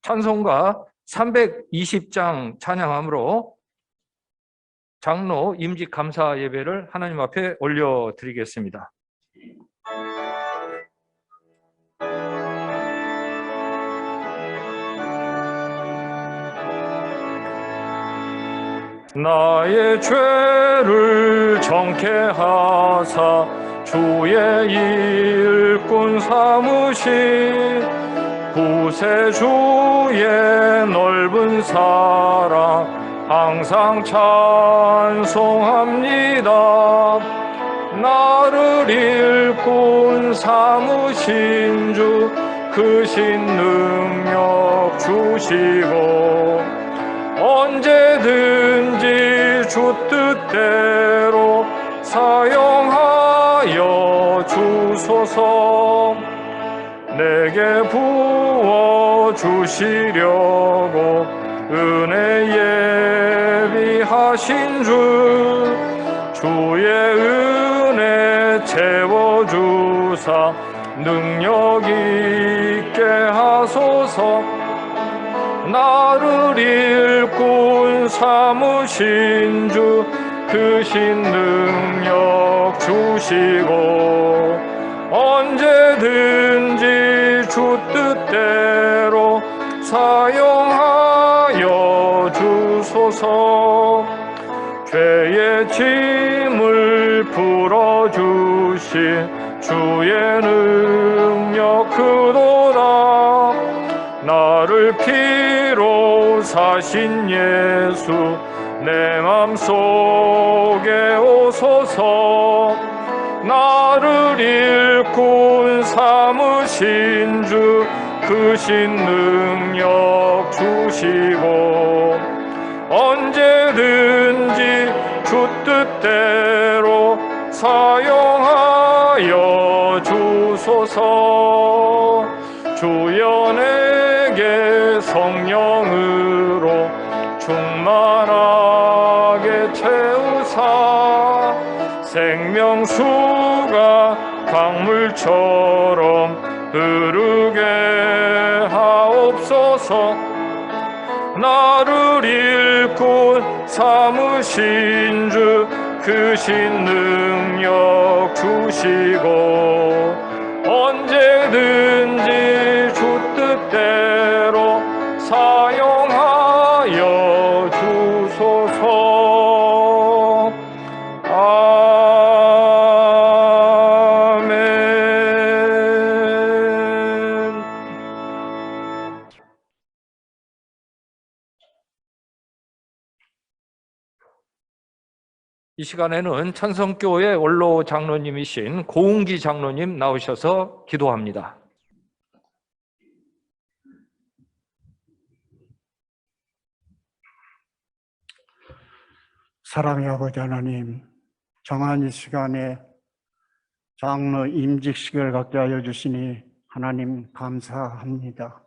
찬송가 320장 찬양함으로 장로 임직 감사 예배를 하나님 앞에 올려드리겠습니다. 나의 죄를 정케 하사 주의 일꾼 삼으신 구세주의 넓은 사랑 항상 찬송합니다. 나를 일꾼 삼으신 주 크신 능력 주시고 언제든지 주 뜻대로 사용하여 주소서. 내게 부어 주시려고 은혜 예비하신 주 주의 은혜 채워주사 능력 있게 하소서. 나를 일꾼 삼으신 주 크신 능력 주시고 언제든지 주 뜻대로 사용하여 주소서. 죄의 짐을 풀어주신 주의 능력 크도다. 나를 피로 사신 예수 내 맘속에 오소서. 나를 일꾼 삼으신 주 크신 능력 주시고 언제든지 주 뜻대로 사용하여 주소서. 주여 내게 성령으로 충만하게 채우사 생명수가 강물처럼 흐르게 하옵소서. 나를 일꾼 삼으신 주 크신 능력 주시고 언제든지 주 뜻대로 사용하여 주소서. 아멘. 이 시간에는 천성교회 원로 장로님이신 고은기 장로님 나오셔서 기도합니다. 사랑의 아버지 하나님, 정한 이 시간에 장로 임직식을 갖게 하여 주시니 하나님 감사합니다.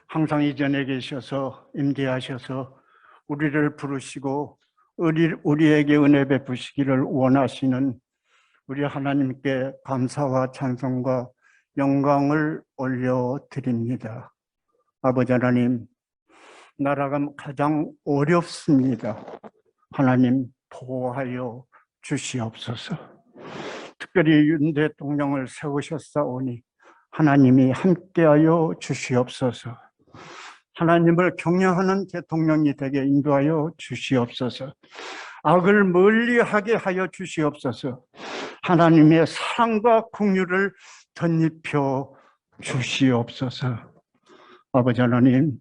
항상 이전에 계셔서 임재하셔서 우리를 부르시고 우리에게 은혜 베푸시기를 원하시는 우리 하나님께 감사와 찬송과 영광을 올려드립니다. 아버지 하나님, 나라가 가장 어렵습니다. 하나님 보호하여 주시옵소서. 특별히 윤 대통령을 세우셨사오니 하나님이 함께하여 주시옵소서. 하나님을 경외하는 대통령이 되게 인도하여 주시옵소서. 악을 멀리하게 하여 주시옵소서. 하나님의 사랑과 긍휼을 덧입혀 주시옵소서. 아버지 하나님,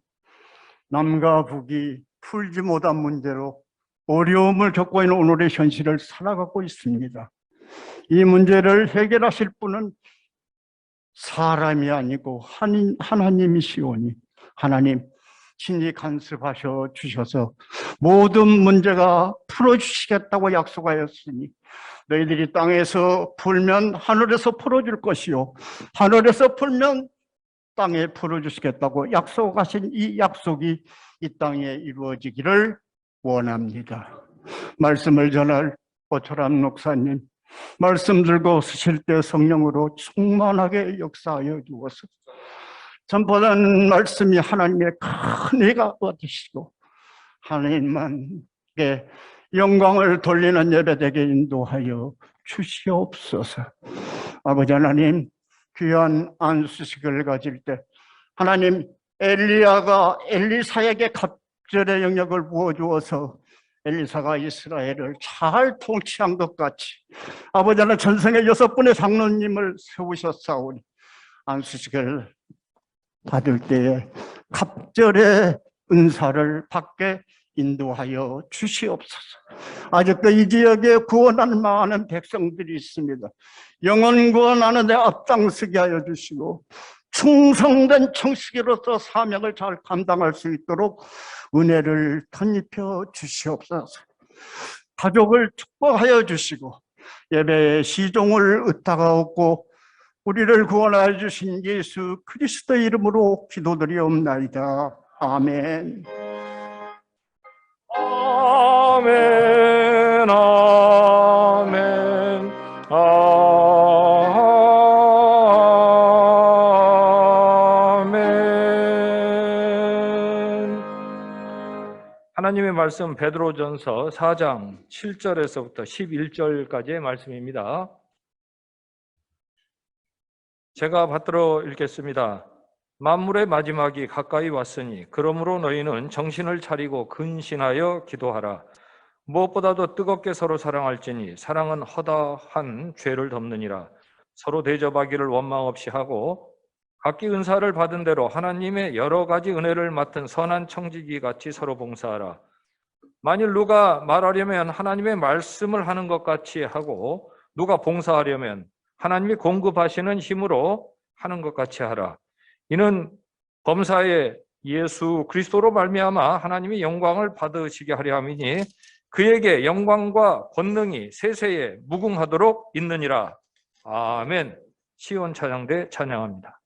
남과 북이 풀지 못한 문제로 어려움을 겪고 있는 오늘의 현실을 살아가고 있습니다. 이 문제를 해결하실 분은 사람이 아니고 하나님이시오니 하나님 친히 간섭하셔 주셔서 모든 문제가 풀어주시겠다고 약속하였으니 너희들이 땅에서 풀면 하늘에서 풀어줄 것이요 하늘에서 풀면 땅에 풀어주시겠다고 약속하신 이 약속이 이 땅에 이루어지기를 원합니다. 말씀을 전할 오철암 목사님, 말씀 들고 쓰실 때 성령으로 충만하게 역사하여 주옵소서. 선포된 말씀이 하나님의 큰 은혜가 얻으시고 하나님께 영광을 돌리는 예배되게 인도하여 주시옵소서. 아버지 하나님, 귀한 안수식을 가질 때 하나님, 엘리야가 엘리사에게 갑절의 영역을 부어주어서 엘리사가 이스라엘을 잘 통치한 것 같이 아버지 하나님, 전생에 6분의 장로님을 세우셨사오니 안수식을 받을 때에 갑절의 은사를 받게 인도하여 주시옵소서. 아직도 이 지역에 구원할 많은 백성들이 있습니다. 영혼 구원하는 데 앞장서게 하여 주시고 충성된 청지기로서 사명을 잘 감당할 수 있도록 은혜를 덧입혀 주시옵소서. 가족을 축복하여 주시고 예배의 시종을 의탁하옵고 우리를 구원하여 주신 예수 그리스도의 이름으로 기도드리옵나이다. 아멘. 아멘, 아멘, 아멘. 하나님의 말씀 베드로전서 4장 7절에서부터 11절까지의 말씀입니다. 제가 받들어 읽겠습니다. 만물의 마지막이 가까이 왔으니 그러므로 너희는 정신을 차리고 근신하여 기도하라. 무엇보다도 뜨겁게 서로 사랑할지니 사랑은 허다한 죄를 덮느니라. 서로 대접하기를 원망 없이 하고 각기 은사를 받은 대로 하나님의 여러 가지 은혜를 맡은 선한 청지기 같이 서로 봉사하라. 만일 누가 말하려면 하나님의 말씀을 하는 것 같이 하고 누가 봉사하려면 하나님이 공급하시는 힘으로 하는 것 같이 하라. 이는 범사에 예수 그리스도로 말미암아 하나님이 영광을 받으시게 하려 함이니 그에게 영광과 권능이 세세에 무궁하도록 있느니라. 아멘. 시온 찬양대 찬양합니다.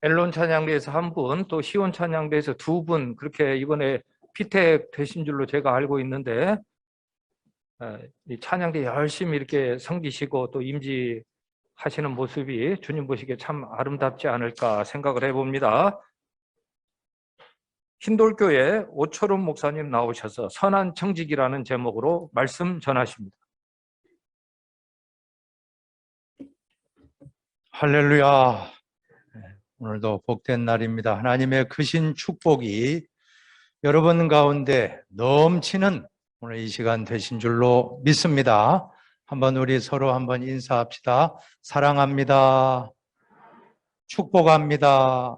앨런 찬양대에서 한 분, 또 시온 찬양대에서 두 분, 그렇게 이번에 피택 되신 줄로 제가 알고 있는데, 이 찬양대 열심히 이렇게 섬기시고 또 임지하시는 모습이 주님 보시기에 참 아름답지 않을까 생각을 해봅니다. 흰돌교회 오철훈 목사님 나오셔서 선한 청직이라는 제목으로 말씀 전하십니다. 할렐루야. 오늘도 복된 날입니다. 하나님의 크신 축복이 여러분 가운데 넘치는 오늘 이 시간 되신 줄로 믿습니다. 한번 우리 서로 한번 인사합시다. 사랑합니다. 축복합니다.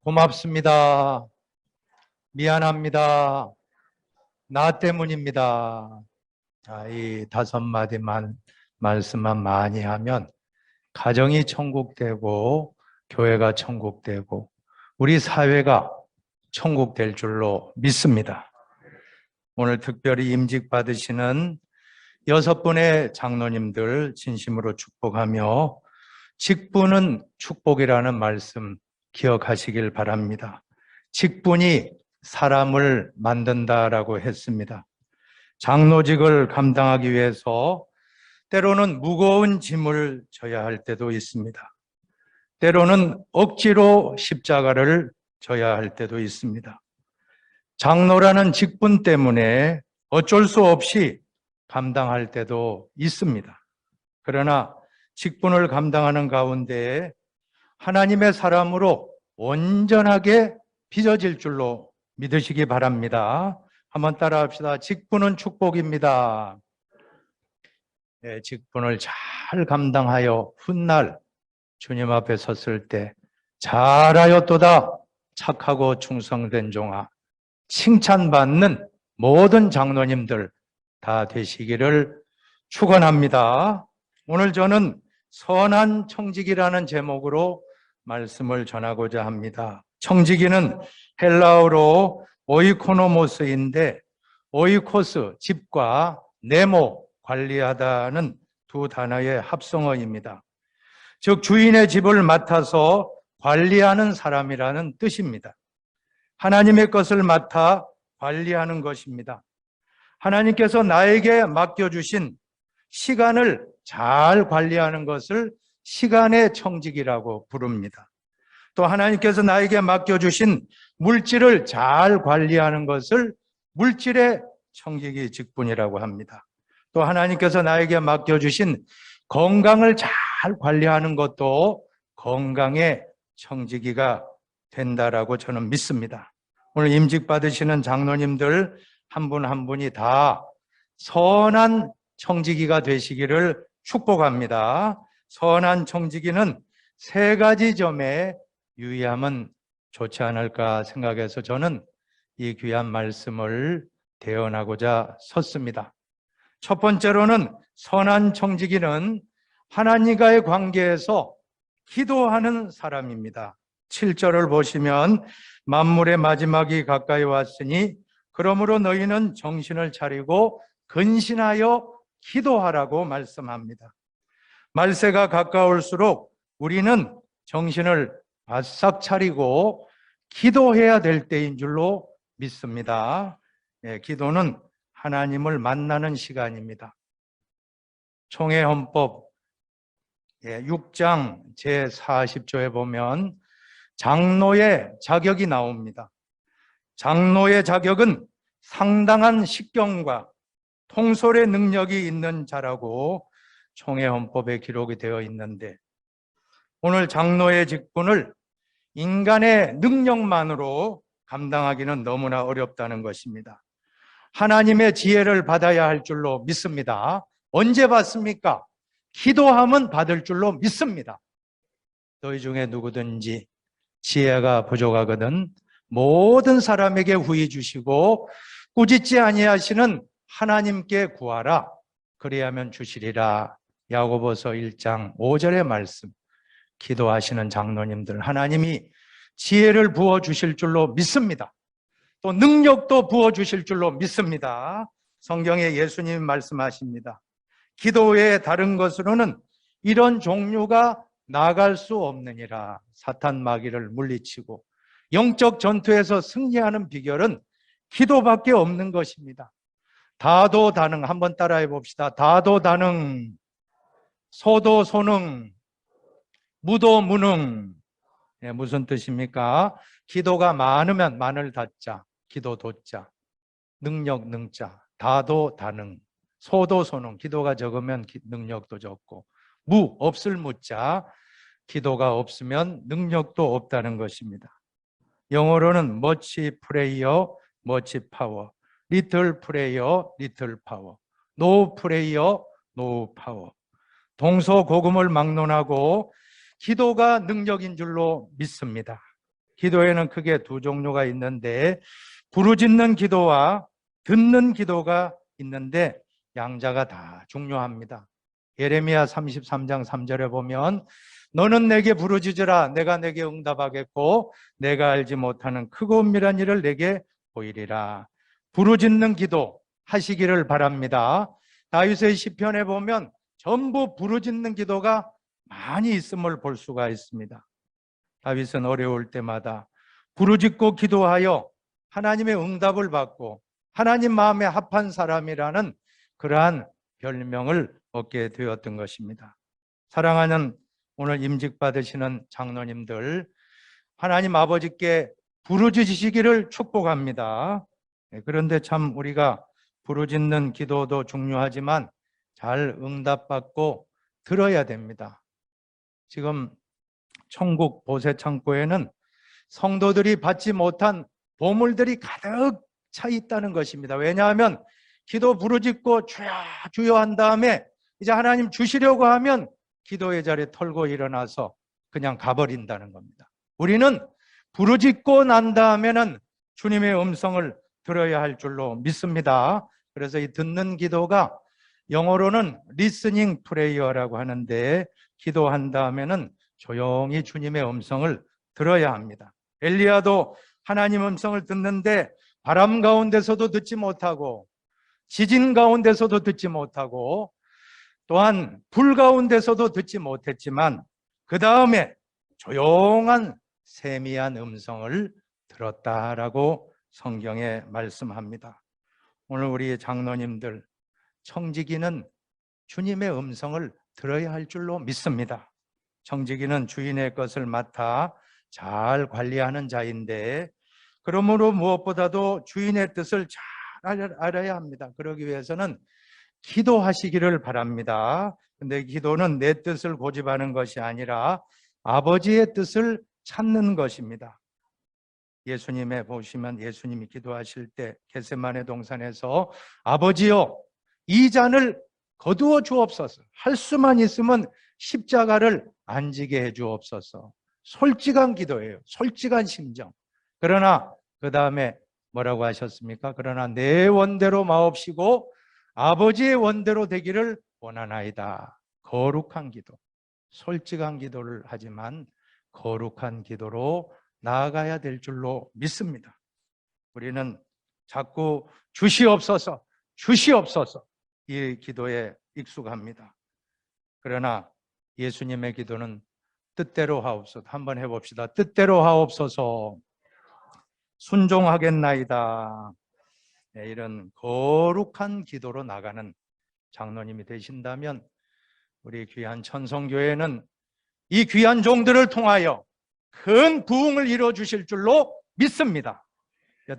고맙습니다. 미안합니다. 나 때문입니다. 이 5마디만 말씀만 많이 하면 가정이 천국되고 교회가 천국되고 우리 사회가 천국될 줄로 믿습니다. 오늘 특별히 임직 받으시는 6분의 장로님들 진심으로 축복하며 직분은 축복이라는 말씀 기억하시길 바랍니다. 직분이 사람을 만든다라고 했습니다. 장로직을 감당하기 위해서 때로는 무거운 짐을 져야 할 때도 있습니다. 때로는 억지로 십자가를 져야 할 때도 있습니다. 장로라는 직분 때문에 어쩔 수 없이 감당할 때도 있습니다. 그러나 직분을 감당하는 가운데 하나님의 사람으로 온전하게 빚어질 줄로 믿으시기 바랍니다. 한번 따라합시다. 직분은 축복입니다. 네, 직분을 잘 감당하여 훗날 주님 앞에 섰을 때 잘하였도다 착하고 충성된 종아 칭찬받는 모든 장로님들 다 되시기를 축원합니다. 오늘 저는 선한 청지기라는 제목으로 말씀을 전하고자 합니다. 청지기는 헬라어로 오이코노모스인데 오이코스 집과 네모 관리하다는 두 단어의 합성어입니다. 즉 주인의 집을 맡아서 관리하는 사람이라는 뜻입니다. 하나님의 것을 맡아 관리하는 것입니다. 하나님께서 나에게 맡겨주신 시간을 잘 관리하는 것을 시간의 청직이라고 부릅니다. 또 하나님께서 나에게 맡겨주신 물질을 잘 관리하는 것을 물질의 청직이 직분이라고 합니다. 또 하나님께서 나에게 맡겨주신 건강을 잘 관리하는 것도 건강의 청지기가 된다라고 저는 믿습니다. 오늘 임직 받으시는 장로님들 한 분 한 분이 다 선한 청지기가 되시기를 축복합니다. 선한 청지기는 3가지 점에 유의하면 좋지 않을까 생각해서 저는 이 귀한 말씀을 대언하고자 섰습니다. 첫 번째로는 선한 청지기는 하나님과의 관계에서 기도하는 사람입니다. 7절을 보시면 만물의 마지막이 가까이 왔으니 그러므로 너희는 정신을 차리고 근신하여 기도하라고 말씀합니다. 말세가 가까울수록 우리는 정신을 바싹 차리고 기도해야 될 때인 줄로 믿습니다. 기도는 하나님을 만나는 시간입니다. 총회헌법 6장 제40조에 보면 장로의 자격이 나옵니다. 장로의 자격은 상당한 식견과 통솔의 능력이 있는 자라고 총회헌법에 기록이 되어 있는데 오늘 장로의 직분을 인간의 능력만으로 감당하기는 너무나 어렵다는 것입니다. 하나님의 지혜를 받아야 할 줄로 믿습니다. 언제 받습니까? 기도하면 받을 줄로 믿습니다. 너희 중에 누구든지 지혜가 부족하거든 모든 사람에게 후히 주시고 꾸짖지 아니하시는 하나님께 구하라. 그리하면 주시리라. 야고보서 1장 5절의 말씀. 기도하시는 장로님들 하나님이 지혜를 부어주실 줄로 믿습니다. 또 능력도 부어주실 줄로 믿습니다. 성경에 예수님 말씀하십니다. 기도 외에 다른 것으로는 이런 종류가 나갈 수 없느니라. 사탄 마귀를 물리치고 영적 전투에서 승리하는 비결은 기도밖에 없는 것입니다. 다도다능 한번 따라해 봅시다. 다도다능, 소도소능, 무도무능. 예, 무슨 뜻입니까? 기도가 많으면 많을 다자, 기도 도자, 능력 능자, 다도다능, 소도소능. 기도가 적으면 능력도 적고, 없을 무자, 기도가 없으면 능력도 없다는 것입니다. 영어로는 much prayer, much power, little prayer, little power, no prayer, no power. 동서고금을 막론하고 기도가 능력인 줄로 믿습니다. 기도에는 크게 두 종류가 있는데 부르짖는 기도와 듣는 기도가 있는데 양자가 다 중요합니다. 예레미야 33장 3절에 보면 너는 내게 부르짖으라 내가 내게 응답하겠고 내가 알지 못하는 크고 은밀한 일을 내게 보이리라. 부르짖는 기도 하시기를 바랍니다. 다윗의 시편에 보면 전부 부르짖는 기도가 많이 있음을 볼 수가 있습니다. 다윗은 어려울 때마다 부르짖고 기도하여 하나님의 응답을 받고 하나님 마음에 합한 사람이라는 그러한 별명을 얻게 되었던 것입니다. 사랑하는 오늘 임직 받으시는 장로님들, 하나님 아버지께 부르짖으시기를 축복합니다. 그런데 참 우리가 부르짖는 기도도 중요하지만 잘 응답받고 들어야 됩니다. 지금 천국 보세 창고에는 성도들이 받지 못한 보물들이 가득 차 있다는 것입니다. 왜냐하면 기도 부르짖고 주여 주여 한 다음에 이제 하나님 주시려고 하면 기도의 자리에 털고 일어나서 그냥 가버린다는 겁니다. 우리는 부르짖고 난 다음에는 주님의 음성을 들어야 할 줄로 믿습니다. 그래서 이 듣는 기도가 영어로는 listening prayer라고 하는데 기도한 다음에는 조용히 주님의 음성을 들어야 합니다. 엘리야도 하나님 음성을 듣는데 바람 가운데서도 듣지 못하고 지진 가운데서도 듣지 못하고 또한 불 가운데서도 듣지 못했지만 그 다음에 조용한 세미한 음성을 들었다라고 성경에 말씀합니다. 오늘 우리 장로님들 청지기는 주님의 음성을 들어야 할 줄로 믿습니다. 청지기는 주인의 것을 맡아 잘 관리하는 자인데 그러므로 무엇보다도 주인의 뜻을 잘 알아야 합니다. 그러기 위해서는 기도하시기를 바랍니다. 근데 기도는 내 뜻을 고집하는 것이 아니라 아버지의 뜻을 찾는 것입니다. 예수님에 보시면 예수님이 기도하실 때 겟세마네 동산에서 아버지여 이 잔을 거두어 주옵소서. 할 수만 있으면 십자가를 안 지게 해 주옵소서. 솔직한 기도예요. 솔직한 심정. 그러나 그 다음에 뭐라고 하셨습니까? 그러나 내 원대로 마옵시고 아버지의 원대로 되기를 원하나이다. 거룩한 기도. 솔직한 기도를 하지만 거룩한 기도로 나아가야 될 줄로 믿습니다. 우리는 자꾸 주시옵소서, 주시옵소서 이 기도에 익숙합니다. 그러나 예수님의 기도는 뜻대로 하옵소서. 한번 해봅시다. 뜻대로 하옵소서. 순종하겠나이다. 네, 이런 거룩한 기도로 나가는 장로님이 되신다면 우리 귀한 천성교회는 이 귀한 종들을 통하여 큰 부흥을 이루어 주실 줄로 믿습니다.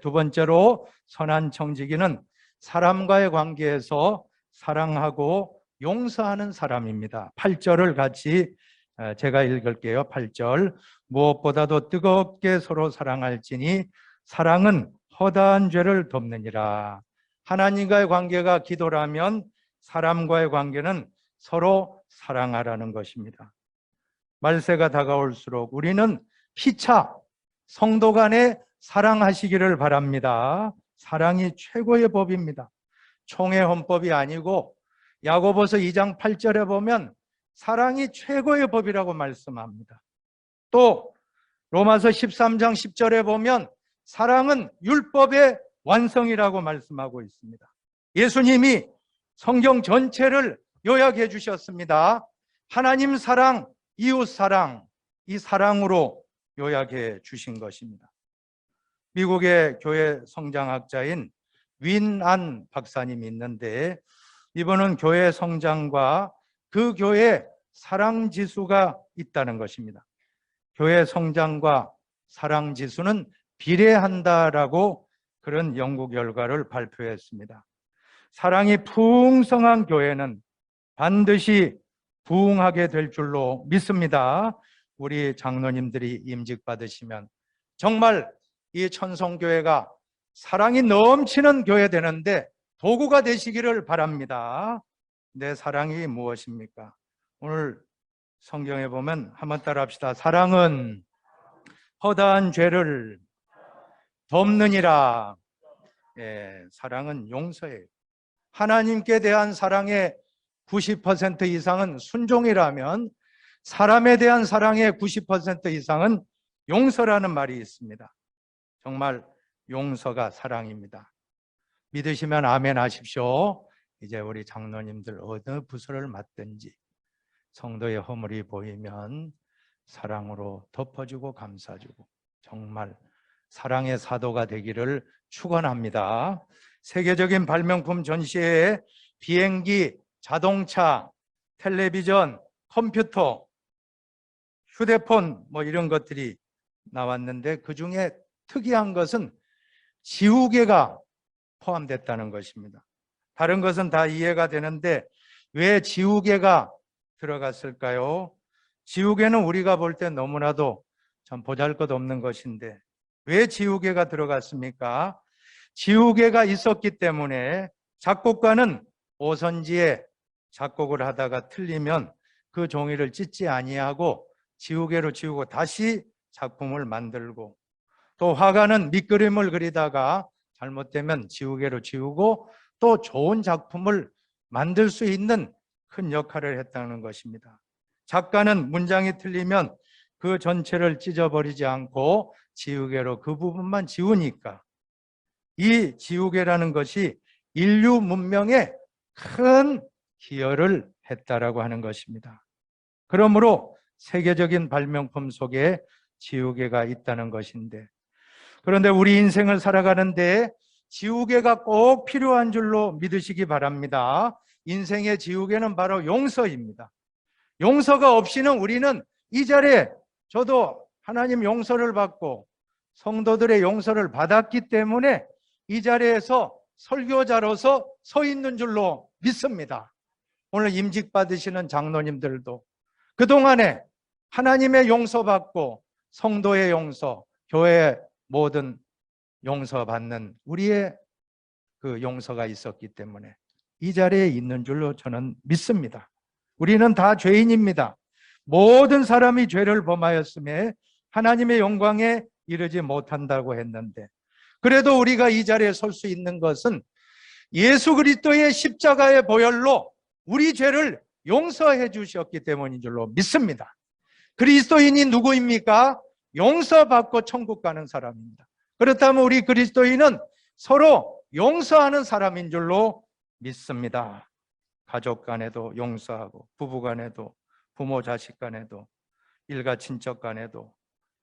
두 번째로 선한 청지기는 사람과의 관계에서 사랑하고 용서하는 사람입니다. 8절을 같이 제가 읽을게요. 8절 무엇보다도 뜨겁게 서로 사랑할지니 사랑은 허다한 죄를 덮느니라. 하나님과의 관계가 기도라면 사람과의 관계는 서로 사랑하라는 것입니다. 말세가 다가올수록 우리는 피차 성도 간에 사랑하시기를 바랍니다. 사랑이 최고의 법입니다. 총회 헌법이 아니고 야고보서 2장 8절에 보면 사랑이 최고의 법이라고 말씀합니다. 또 로마서 13장 10절에 보면 사랑은 율법의 완성이라고 말씀하고 있습니다. 예수님이 성경 전체를 요약해 주셨습니다. 하나님 사랑 이웃 사랑, 이 사랑으로 요약해 주신 것입니다. 미국의 교회 성장학자인 윈안 박사님이 있는데 이분은 교회 성장과 그 교회 사랑 지수가 있다는 것입니다. 교회 성장과 사랑 지수는 비례한다라고 그런 연구 결과를 발표했습니다. 사랑이 풍성한 교회는 반드시 부흥하게 될 줄로 믿습니다. 우리 장로님들이 임직 받으시면 정말 이 천성교회가 사랑이 넘치는 교회 되는데 도구가 되시기를 바랍니다. 내 사랑이 무엇입니까? 오늘 성경에 보면 한번 따라 합시다. 사랑은 허다한 죄를 덮느니라. 사랑은 용서예요. 하나님께 대한 사랑의 90% 이상은 순종이라면 사람에 대한 사랑의 90% 이상은 용서라는 말이 있습니다. 정말 용서가 사랑입니다. 믿으시면 아멘 하십시오. 이제 우리 장로님들 어느 부서를 맡든지 성도의 허물이 보이면 사랑으로 덮어주고 감싸주고 정말 사랑의 사도가 되기를 축원합니다. 세계적인 발명품 전시회에 비행기, 자동차, 텔레비전, 컴퓨터, 휴대폰 이런 것들이 나왔는데 그중에 특이한 것은 지우개가 포함됐다는 것입니다. 다른 것은 다 이해가 되는데 왜 지우개가 들어갔을까요? 지우개는 우리가 볼 때 너무나도 참 보잘것없는 것인데 왜 지우개가 들어갔습니까? 지우개가 있었기 때문에 작곡가는 오선지에 작곡을 하다가 틀리면 그 종이를 찢지 아니하고 지우개로 지우고 다시 작품을 만들고, 또 화가는 밑그림을 그리다가 잘못되면 지우개로 지우고 또 좋은 작품을 만들 수 있는 큰 역할을 했다는 것입니다. 작가는 문장이 틀리면 그 전체를 찢어버리지 않고 지우개로 그 부분만 지우니까 이 지우개라는 것이 인류 문명에 큰 기여를 했다라고 하는 것입니다. 그러므로 세계적인 발명품 속에 지우개가 있다는 것인데, 그런데 우리 인생을 살아가는데 지우개가 꼭 필요한 줄로 믿으시기 바랍니다. 인생의 지우개는 바로 용서입니다. 용서가 없이는 우리는 이 자리에, 저도 하나님 용서를 받고 성도들의 용서를 받았기 때문에 이 자리에서 설교자로서 서 있는 줄로 믿습니다. 오늘 임직 받으시는 장로님들도 그동안에 하나님의 용서받고 성도의 용서, 교회의 모든 용서받는 우리의 그 용서가 있었기 때문에 이 자리에 있는 줄로 저는 믿습니다. 우리는 다 죄인입니다. 모든 사람이 죄를 범하였음에 하나님의 영광에 이르지 못한다고 했는데, 그래도 우리가 이 자리에 설 수 있는 것은 예수 그리스도의 십자가의 보혈로 우리 죄를 용서해 주셨기 때문인 줄로 믿습니다. 그리스도인이 누구입니까? 용서받고 천국 가는 사람입니다. 그렇다면 우리 그리스도인은 서로 용서하는 사람인 줄로 믿습니다. 가족 간에도 용서하고, 부부 간에도, 부모 자식 간에도, 일가 친척 간에도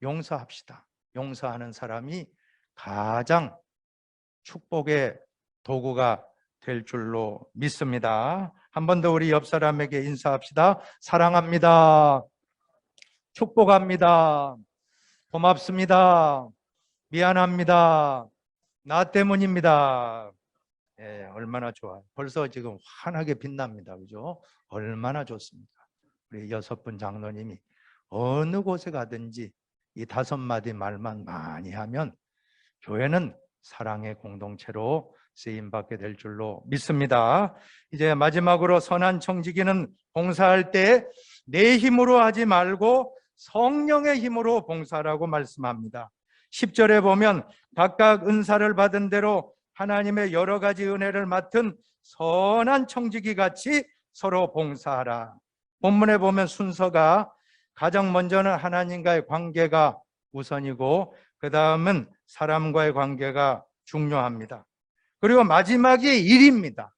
용서합시다. 용서하는 사람이 가장 축복의 도구가 될 줄로 믿습니다. 한 번 더 우리 옆 사람에게 인사합시다. 사랑합니다. 축복합니다. 고맙습니다. 미안합니다. 나 때문입니다. 얼마나 좋아요. 벌써 지금 환하게 빛납니다. 그죠? 얼마나 좋습니까? 우리 6분 장로님이 어느 곳에 가든지 이 5마디 말만 많이 하면 교회는 사랑의 공동체로 쓰임받게 될 줄로 믿습니다. 이제 마지막으로 선한 청지기는 봉사할 때 내 힘으로 하지 말고 성령의 힘으로 봉사라고 말씀합니다. 10절에 보면 각각 은사를 받은 대로 하나님의 여러 가지 은혜를 맡은 선한 청지기 같이 서로 봉사하라. 본문에 보면 순서가 가장 먼저는 하나님과의 관계가 우선이고 그 다음은 사람과의 관계가 중요합니다. 그리고 마지막이 일입니다.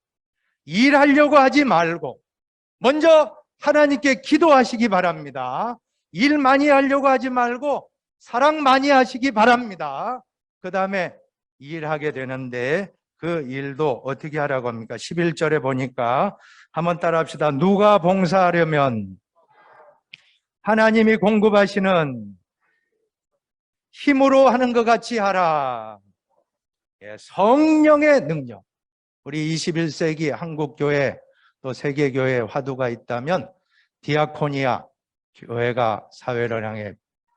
일하려고 하지 말고 먼저 하나님께 기도하시기 바랍니다. 일 많이 하려고 하지 말고 사랑 많이 하시기 바랍니다. 그 다음에 일하게 되는데 그 일도 어떻게 하라고 합니까? 11절에 보니까 한번 따라 합시다. 누가 봉사하려면 하나님이 공급하시는 힘으로 하는 것 같이 하라. 예, 성령의 능력. 우리 21세기 한국교회 또 세계교회 화두가 있다면 디아코니아, 교회가 사회를 향해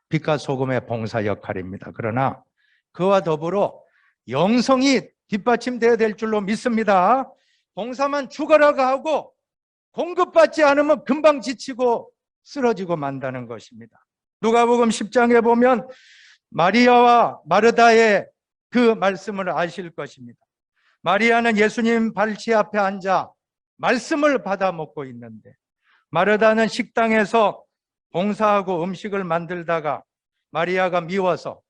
빛과 소금의 봉사 역할입니다. 그러나 그와 더불어 영성이 뒷받침되어야 될 줄로 믿습니다. 봉사만 죽어라고 하고 공급받지 않으면 금방 지치고 쓰러지고 만다는 것입니다. 누가복음 10장에 보면 마리아와 마르다의 그 말씀을 아실 것입니다. 마리아는 예수님 발치 앞에 앉아 말씀을 받아 먹고 있는데 마르다는 식당에서 봉사하고 음식을 만들다가 마리아가 미워서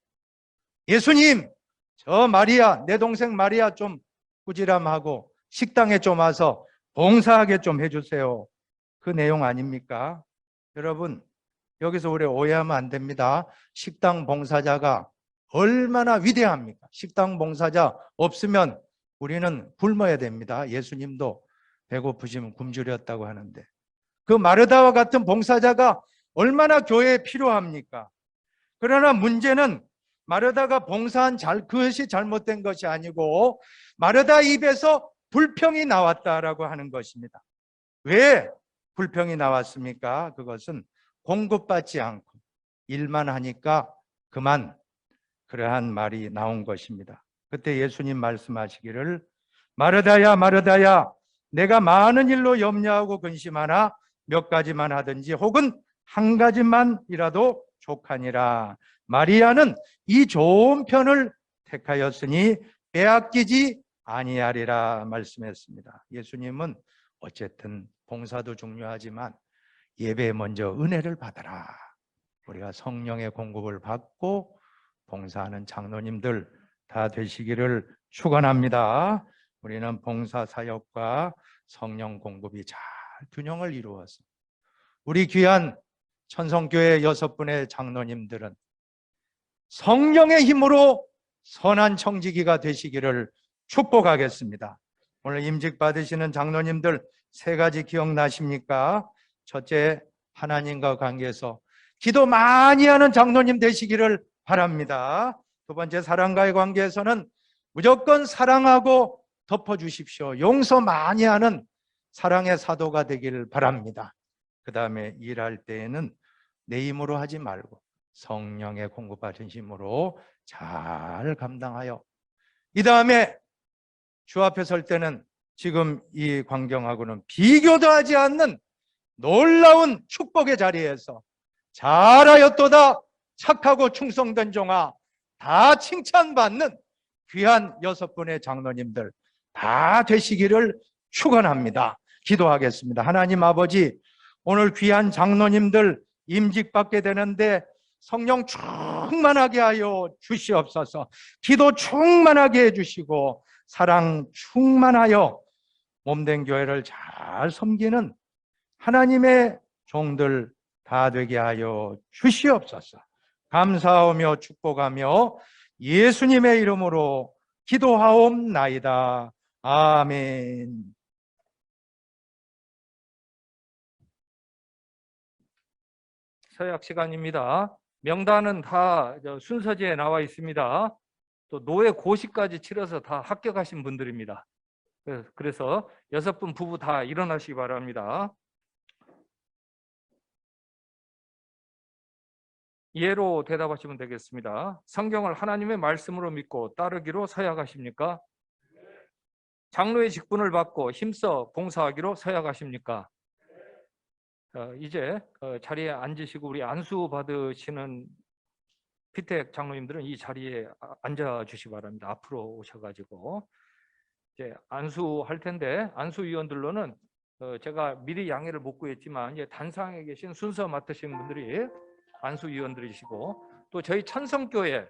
예수님, 저 마리아, 내 동생 마리아 좀 꾸지람하고 식당에 좀 와서 봉사하게 좀 해주세요. 그 내용 아닙니까? 여러분, 여기서 우리 오해하면 안 됩니다. 식당 봉사자가 얼마나 위대합니까? 식당 봉사자 없으면 우리는 굶어야 됩니다. 예수님도 배고프시면 굶주렸다고 하는데 그 마르다와 같은 봉사자가 얼마나 교회에 필요합니까? 그러나 문제는 마르다가 봉사한 그것이 잘못된 것이 아니고 마르다 입에서 불평이 나왔다라고 하는 것입니다. 왜 불평이 나왔습니까? 그것은 공급받지 않고 일만 하니까 그만 그러한 말이 나온 것입니다. 그때 예수님 말씀하시기를 마르다야 마르다야 내가 많은 일로 염려하고 근심하나 몇 가지만 하든지 혹은 한 가지만이라도 족하니라. 마리아는 이 좋은 편을 택하였으니 빼앗기지 아니하리라 말씀했습니다. 예수님은 어쨌든 봉사도 중요하지만 예배에 먼저 은혜를 받아라. 우리가 성령의 공급을 받고 봉사하는 장로님들 다 되시기를 축원합니다. 우리는 봉사 사역과 성령 공급이 잘 균형을 이루어서 우리 귀한 천성교회 6분의 장로님들은 성령의 힘으로 선한 청지기가 되시기를 축복하겠습니다. 오늘 임직 받으시는 장로님들 3가지 기억나십니까? 첫째, 하나님과 관계에서 기도 많이 하는 장로님 되시기를 바랍니다. 두 번째, 사랑과의 관계에서는 무조건 사랑하고 덮어주십시오. 용서 많이 하는 사랑의 사도가 되기를 바랍니다. 그 다음에 일할 때에는 내 힘으로 하지 말고 성령의 공급받은 힘으로 잘 감당하여 이 다음에 주 앞에 설 때는 지금 이 광경하고는 비교도 하지 않는 놀라운 축복의 자리에서 잘하였도다 착하고 충성된 종아 다 칭찬받는 귀한 6분의 장로님들 다 되시기를 축원합니다. 기도하겠습니다. 하나님 아버지, 오늘 귀한 장로님들 임직받게 되는데 성령 충만하게 하여 주시옵소서. 기도 충만하게 해주시고 사랑 충만하여 몸된 교회를 잘 섬기는 하나님의 종들 다 되게 하여 주시옵소서. 감사하며 축복하며 예수님의 이름으로 기도하옵나이다. 아멘. 서약 시간입니다. 명단은 다 순서지에 나와 있습니다. 또 노예 고시까지 치러서 다 합격하신 분들입니다. 그래서 6분 부부 다 일어나시기 바랍니다. 예로 대답하시면 되겠습니다. 성경을 하나님의 말씀으로 믿고 따르기로 서약하십니까? 장로의 직분을 받고 힘써 봉사하기로 서약하십니까? 이제 자리에 앉으시고 우리 안수 받으시는 피택 장로님들은 이 자리에 앉아 주시기 바랍니다. 앞으로 오셔가지고 이제 안수할 텐데 안수위원들로는 제가 미리 양해를 못 구했지만 이제 단상에 계신 순서 맡으신 분들이 안수위원들이시고 또 저희 천성교회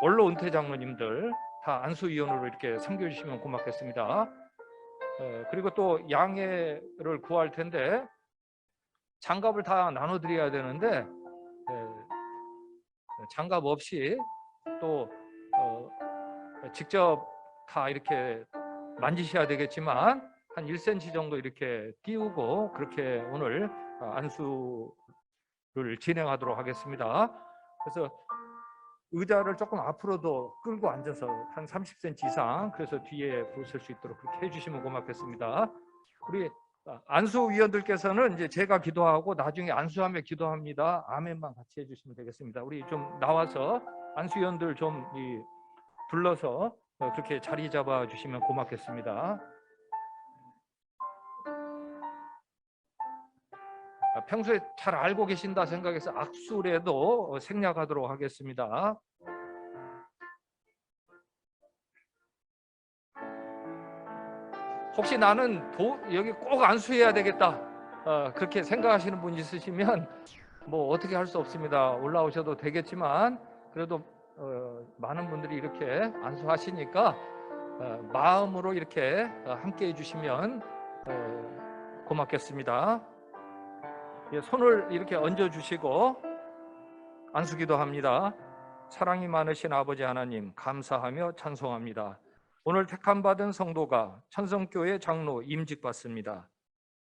원로 은퇴 장로님들 다 안수위원으로 이렇게 섬겨주시면 고맙겠습니다. 그리고 또 양해를 구할 텐데 장갑을 다 나눠드려야 되는데 장갑 없이 또 직접 다 이렇게 만지셔야 되겠지만 한 1cm 정도 이렇게 띄우고 그렇게 오늘 안수를 진행하도록 하겠습니다. 그래서 의자를 조금 앞으로도 끌고 앉아서 한 30cm 이상 그래서 뒤에 보실 수 있도록 그렇게 해주시면 고맙겠습니다. 우리 안수위원들께서는 이제 제가 기도하고 나중에 안수하며 기도합니다. 아멘만 같이 해주시면 되겠습니다. 우리 좀 나와서 안수위원들 좀 불러서 그렇게 자리 잡아 주시면 고맙겠습니다. 평소에 잘 알고 계신다 생각해서 악수라도 생략하도록 하겠습니다. 혹시 나는 여기 꼭 안수해야 되겠다 그렇게 생각하시는 분 있으시면 뭐 어떻게 할 수 없습니다. 올라오셔도 되겠지만 그래도 많은 분들이 이렇게 안수하시니까 마음으로 이렇게 함께 해주시면 고맙겠습니다. 손을 이렇게 얹어주시고 안수기도 합니다. 사랑이 많으신 아버지 하나님 감사하며 찬송합니다. 오늘 택함받은 성도가 천성교회 장로 임직받습니다.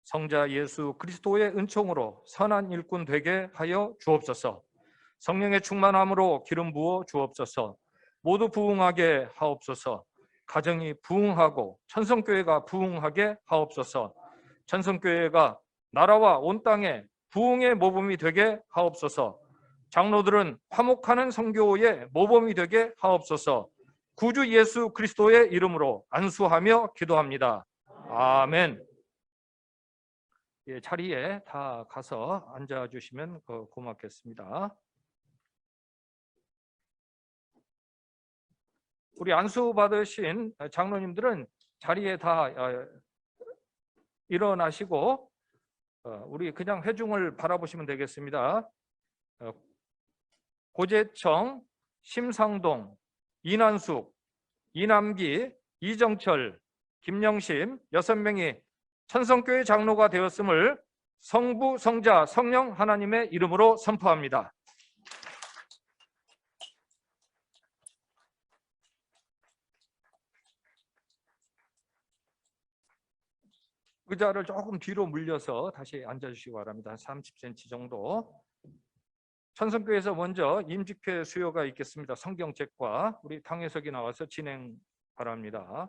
성자 예수 그리스도의 은총으로 선한 일꾼 되게 하여 주옵소서. 성령의 충만함으로 기름 부어 주옵소서. 모두 부흥하게 하옵소서. 가정이 부흥하고 천성교회가 부흥하게 하옵소서. 천성교회가 나라와 온 땅에 부흥의 모범이 되게 하옵소서. 장로들은 화목하는 선교의 모범이 되게 하옵소서. 구주 예수 그리스도의 이름으로 안수하며 기도합니다. 아멘. 자리에 다 가서 앉아주시면 고맙겠습니다. 우리 안수 받으신 장로님들은 자리에 다 일어나시고 우리 그냥 회중을 바라보시면 되겠습니다. 고재청, 심상동, 이난숙, 이남기, 이정철, 김영심 6명이 천성교회 장로가 되었음을 성부, 성자, 성령 하나님의 이름으로 선포합니다. 의자를 조금 뒤로 물려서 다시 앉아주시기 바랍니다. 30cm 정도. 천성교회에서 먼저 임직회 수요가 있겠습니다. 성경책과 우리 당회석이 나와서 진행 바랍니다.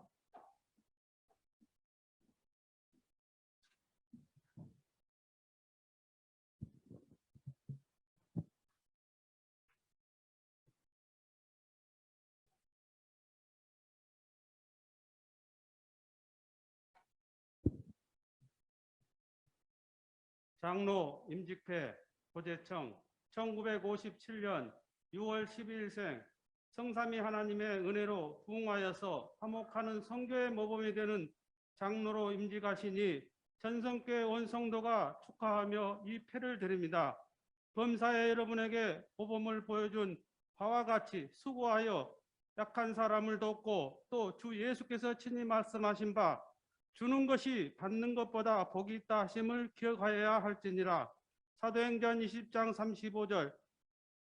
장로 임직회 고재청 1957년 6월 12일생 성삼위 하나님의 은혜로 부흥하여서 화목하는 성교의 모범이 되는 장로로 임직하시니 천성교회 온 성도가 축하하며 이 패를 드립니다. 범사에 여러분에게 모범을 보여준 바와 같이 수고하여 약한 사람을 돕고 또 주 예수께서 친히 말씀하신 바 주는 것이 받는 것보다 복이 있다 하심을 기억하여야 할지니라. 사도행전 20장 35절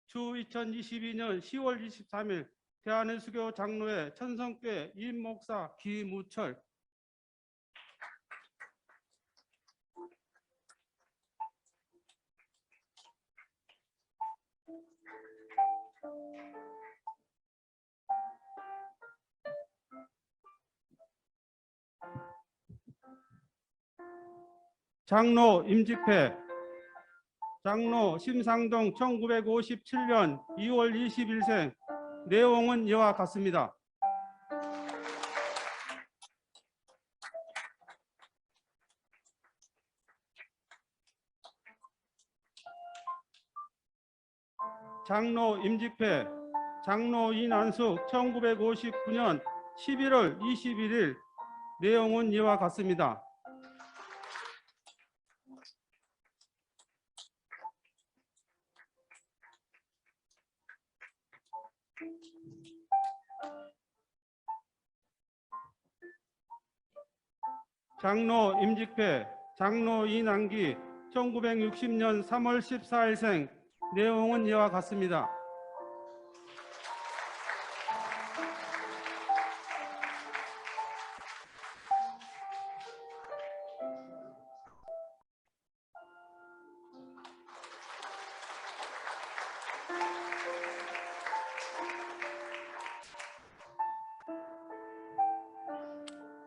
주 2022년 10월 23일 대한해수교 장로회 천성교회 임목사 기무철. 장로 임직회 장로 심상동 1957년 2월 20일생. 내용은 이와 같습니다. 장로 임직회 장로 이난숙 1959년 11월 21일. 내용은 이와 같습니다. 장로 임직회, 장로 이남기 1960년 3월 14일생. 내용은 이와 같습니다.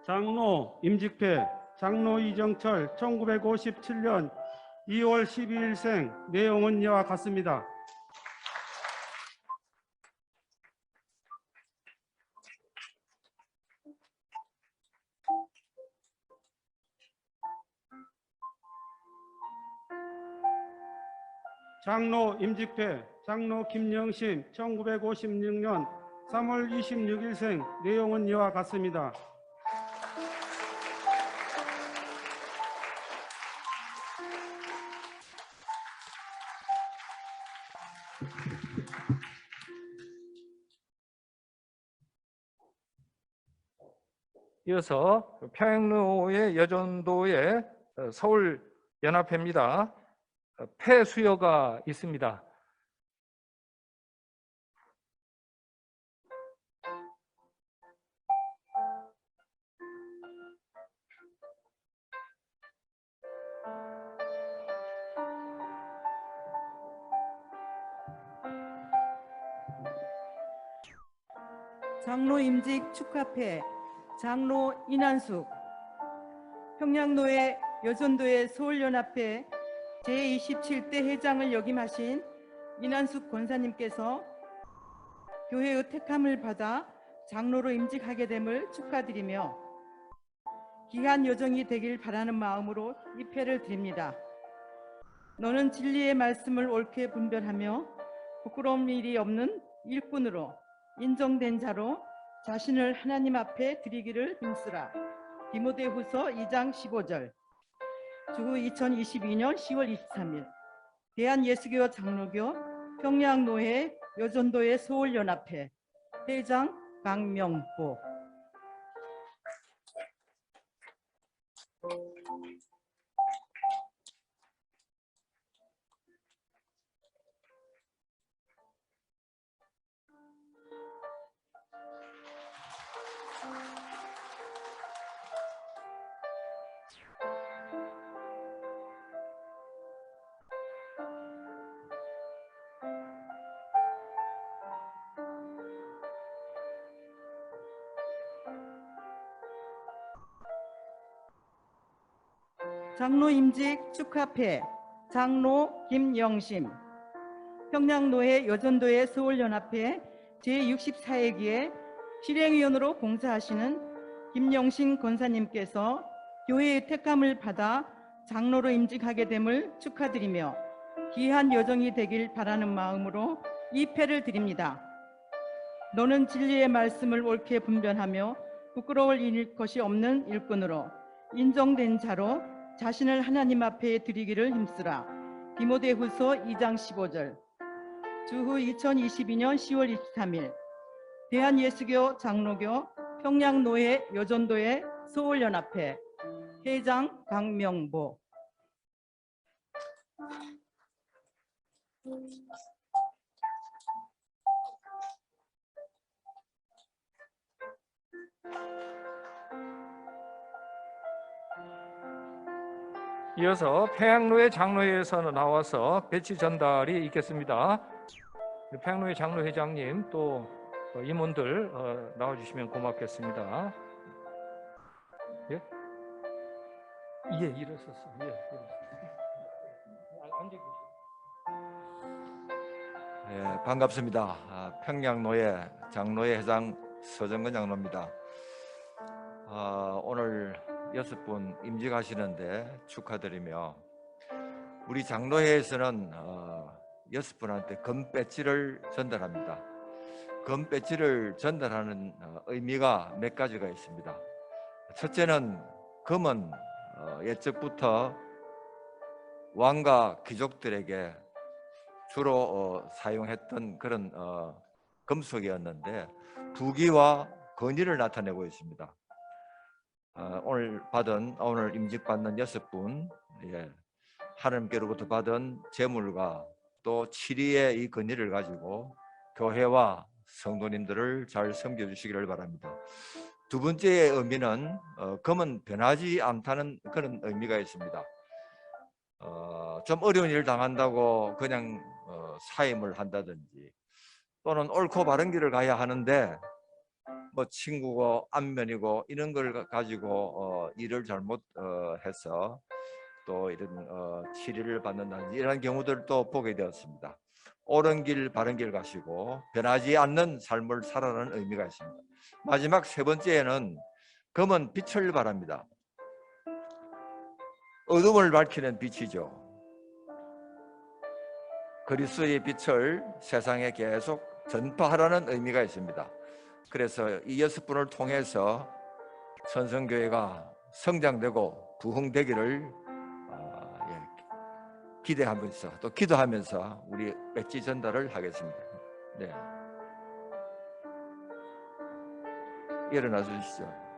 장로 임직회, 장로 이정철 1957년 2월 12일생. 내용은 이와 같습니다. 장로 임직회, 장로 김영심 1956년 3월 26일생. 내용은 이와 같습니다. 이어서 평양로의 여전도의 서울연합회입니다. 폐수여가 있습니다. 장로 임직 축하패 장로 이난숙, 평양노회 여전도회 서울연합회 제27대 회장을 역임하신 이난숙 권사님께서 교회의 택함을 받아 장로로 임직하게 됨을 축하드리며 귀한 여정이 되길 바라는 마음으로 이 패를 드립니다. 너는 진리의 말씀을 옳게 분별하며 부끄러운 일이 없는 일꾼으로 인정된 자로 자신을 하나님 앞에 드리기를 힘쓰라. 디모데후서 2장 15절. 주후 2022년 10월 23일 대한예수교 장로교 평양노회 여전도회 서울연합회 회장 강명보. 장로 임직 축하패 장로 김영심, 평양노회 여전도회 서울연합회 제64회기에 실행위원으로 봉사하시는 김영신 권사님께서 교회의 택함을 받아 장로로 임직하게 됨을 축하드리며 귀한 여정이 되길 바라는 마음으로 이 패를 드립니다. 너는 진리의 말씀을 옳게 분별하며 부끄러울 것이 없는 일꾼으로 인정된 자로 자신을 하나님 앞에 드리기를 힘쓰라. 디모데후서 2장 15절. 주후 2022년 10월 23일 대한예수교 장로교 평양노회 여전도회 서울연합회 회장 강명보. 이어서 평양로회 장로회에서 나와서 배치 전달이 있겠습니다. 평양로회 장로회장님 또 임원들 나와주시면 고맙겠습니다. 예? 예, 일어섰어. 예, 앉아 계세요. 예, 반갑습니다. 평양노회 장로회 회장 서정근 장로입니다. 오늘 6분 임직하시는데 축하드리며 우리 장로회에서는 6분한테 금 배지를 전달합니다. 금 배지를 전달하는 의미가 몇 가지가 있습니다. 첫째는 금은 옛적부터 왕과 귀족들에게 주로 사용했던 그런 금속이었는데 부귀와 권위를 나타내고 있습니다. 오늘 임직받는 6분, 예, 하나님께로부터 받은 재물과 또 7위의 이 건의를 가지고 교회와 성도님들을 잘 섬겨주시기를 바랍니다. 두 번째의 의미는 금은 변하지 않다는 그런 의미가 있습니다. 좀 어려운 일을 당한다고 그냥 사임을 한다든지, 또는 옳고 바른 길을 가야 하는데 뭐 친구고 안면이고 이런 걸 가지고 일을 잘못해서 또 이런 치리를 받는다든지 이런 경우들도 보게 되었습니다. 옳은 길 바른 길 가시고 변하지 않는 삶을 살아라는 의미가 있습니다. 마지막 세 번째에는 금은 빛을 발합니다. 어둠을 밝히는 빛이죠. 그리스도의 빛을 세상에 계속 전파하라는 의미가 있습니다. 그래서 이 6분을 통해서 선성교회가 성장되고 부흥되기를 기대하면서 또 기도하면서 우리 배지 전달을 하겠습니다. 네. 일어나 주시죠.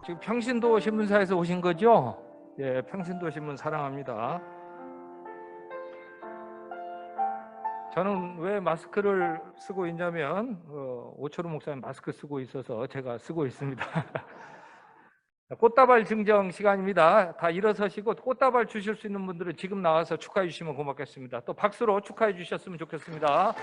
지금 평신도 신문사에서 오신 거죠? 예, 평신도 신문 사랑합니다. 저는 왜 마스크를 쓰고 있냐면 오철우 목사님 마스크 쓰고 있어서 제가 쓰고 있습니다. 꽃다발 증정 시간입니다. 다 일어서시고 꽃다발 주실 수 있는 분들은 지금 나와서 축하해 주시면 고맙겠습니다. 또 박수로 축하해 주셨으면 좋겠습니다.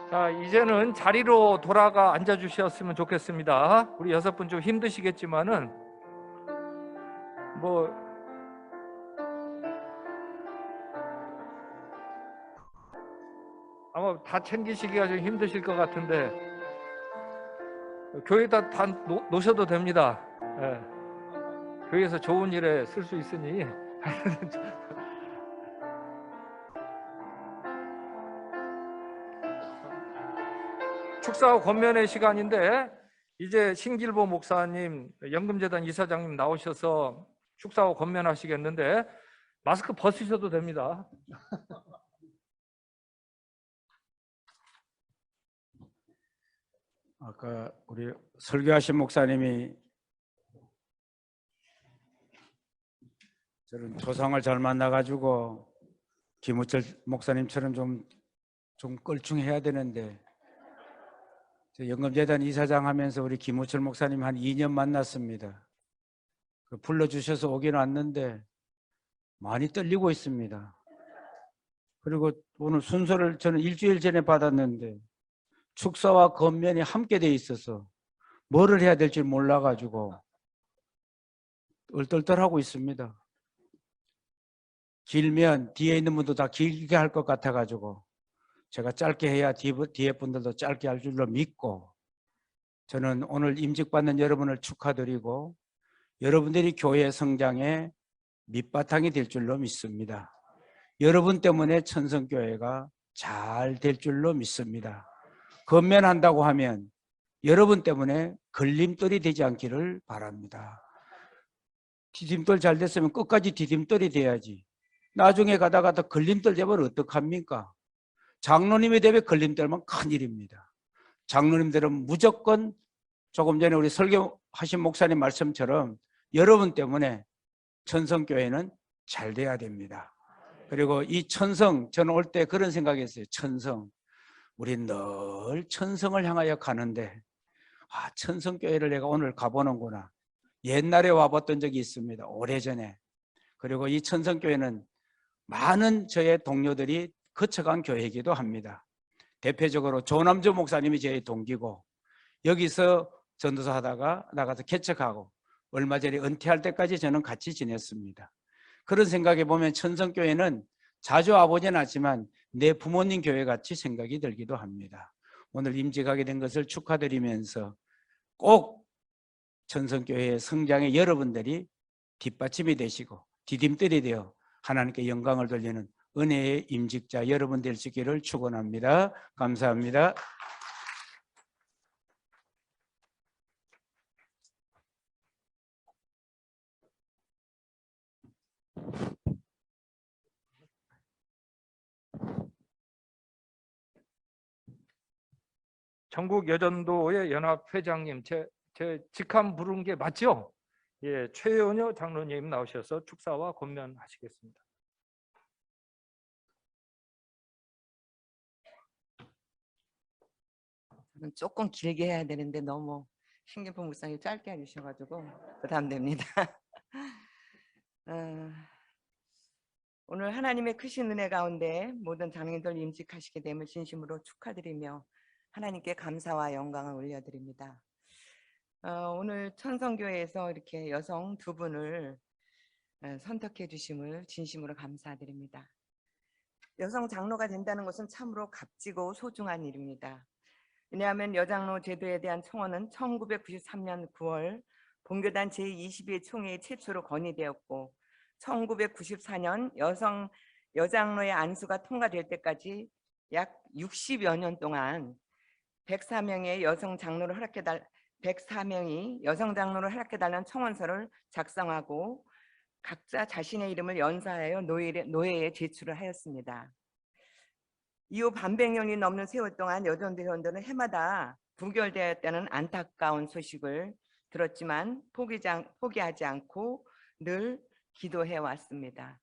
자, 이제는 자리로 돌아가 앉아 주셨으면 좋겠습니다. 우리 6분 좀 힘드시겠지만은 뭐 아마 다 챙기시기가 좀 힘드실 것 같은데 교회에다 다 놓으셔도 됩니다. 예. 교회에서 좋은 일에 쓸 수 있으니 축사 권면의 시간인데 이제 신길보 목사님, 연금재단 이사장님 나오셔서 축사 권면하시겠는데 마스크 벗으셔도 됩니다. 아까 우리 설교하신 목사님이 저는 조상을 잘 만나가지고 김우철 목사님처럼 좀 껄충해야 되는데, 저 영금재단 이사장 하면서 우리 김우철 목사님 한 2년 만났습니다. 불러주셔서 오긴 왔는데 많이 떨리고 있습니다. 그리고 오늘 순서를 저는 일주일 전에 받았는데 축사와 건면이 함께 돼 있어서 뭐를 해야 될지 몰라가지고 얼떨떨하고 있습니다. 길면 뒤에 있는 분도 다 길게 할 것 같아가지고 제가 짧게 해야 뒤에 분들도 짧게 할 줄로 믿고, 저는 오늘 임직받는 여러분을 축하드리고 여러분들이 교회 성장의 밑바탕이 될 줄로 믿습니다. 여러분 때문에 천성교회가 잘 될 줄로 믿습니다. 건면한다고 하면 여러분 때문에 걸림돌이 되지 않기를 바랍니다. 디딤돌 잘 됐으면 끝까지 디딤돌이 돼야지. 나중에 가다가 걸림돌 되면 어떡합니까? 장로님이 되면 걸림돌만 큰일입니다. 장로님들은 무조건, 조금 전에 우리 설교하신 목사님 말씀처럼 여러분 때문에 천성교회는 잘 돼야 됩니다. 그리고 이 천성, 저는 올 때 그런 생각했어요. 천성, 우리 늘 천성을 향하여 가는데 천성교회를 내가 오늘 가보는구나. 옛날에 와봤던 적이 있습니다. 오래전에. 그리고 이 천성교회는 많은 저의 동료들이 거쳐간 교회이기도 합니다. 대표적으로 조남주 목사님이 저의 동기고, 여기서 전도사 하다가 나가서 개척하고 얼마 전에 은퇴할 때까지 저는 같이 지냈습니다. 그런 생각해 보면 천성교회는 자주 와보진 않지만 내 부모님 교회 같이 생각이 들기도 합니다. 오늘 임직하게 된 것을 축하드리면서 꼭 천성교회의 성장에 여러분들이 뒷받침이 되시고 디딤돌이 되어 하나님께 영광을 돌리는 은혜의 임직자 여러분 될 수 있기를 축원합니다. 감사합니다. 전국 여전도의 연합회장님, 제 직함 부른 게 맞죠? 예, 최연여 장로님 나오셔서 축사와 권면하시겠습니다. 저는 조금 길게 해야 되는데 너무 신경포 묵상이 짧게 해주셔가지고 부담됩니다. 오늘 하나님의 크신 은혜 가운데 모든 장로님들 임직하시게 됨을 진심으로 축하드리며 하나님께 감사와 영광을 올려드립니다. 오늘 천성교회에서 이렇게 여성 두 분을 선택해 주심을 진심으로 감사드립니다. 여성 장로가 된다는 것은 참으로 값지고 소중한 일입니다. 왜냐하면 여장로 제도에 대한 청원은 1993년 9월 본교단 제22회 총회에 최초로 건의되었고 1994년 여장로의 안수가 통과될 때까지 약 60여 년 동안 104명의 여성 장로를 허락해달라는 청원서를 작성하고 각자 자신의 이름을 연사하여 노회에 제출을 하였습니다. 이후 반백년이 넘는 세월 동안 여전도 회원들은 해마다 부결되었다는 안타까운 소식을 들었지만 포기하지 않고 늘 기도해 왔습니다.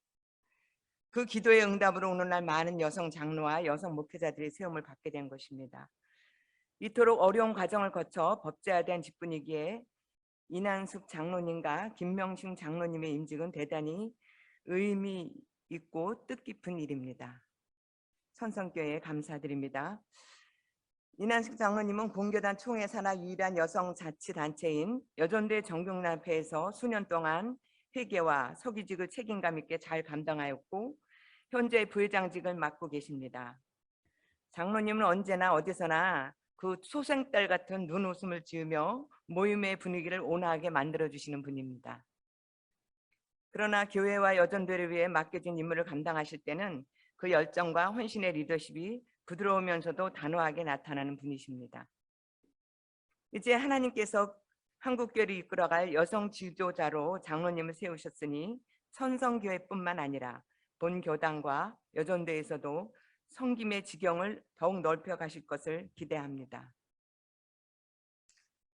그 기도의 응답으로 오늘날 많은 여성 장로와 여성 목회자들의 세움을 받게 된 것입니다. 이토록 어려운 과정을 거쳐 법제화된 직분이기에 이난숙 장로님과 김명신 장로님의 임직은 대단히 의미 있고 뜻깊은 일입니다. 천성교회에 감사드립니다. 이난숙 장로님은 본교단 총회 산하 유일한 여성 자치단체인 여전대 정경연합회에서 수년 동안 회계와 서기직을 책임감 있게 잘 감당하였고 현재 부회장직을 맡고 계십니다. 장로님은 언제나 어디서나 그 소생딸 같은 눈웃음을 지으며 모임의 분위기를 온화하게 만들어주시는 분입니다. 그러나 교회와 여전도를 위해 맡겨진 임무를 감당하실 때는 그 열정과 헌신의 리더십이 부드러우면서도 단호하게 나타나는 분이십니다. 이제 하나님께서 한국교회를 이끌어갈 여성 지도자로 장로님을 세우셨으니 천성교회뿐만 아니라 본교단과 여전도에서도 섬김의 지경을 더욱 넓혀 가실 것을 기대합니다.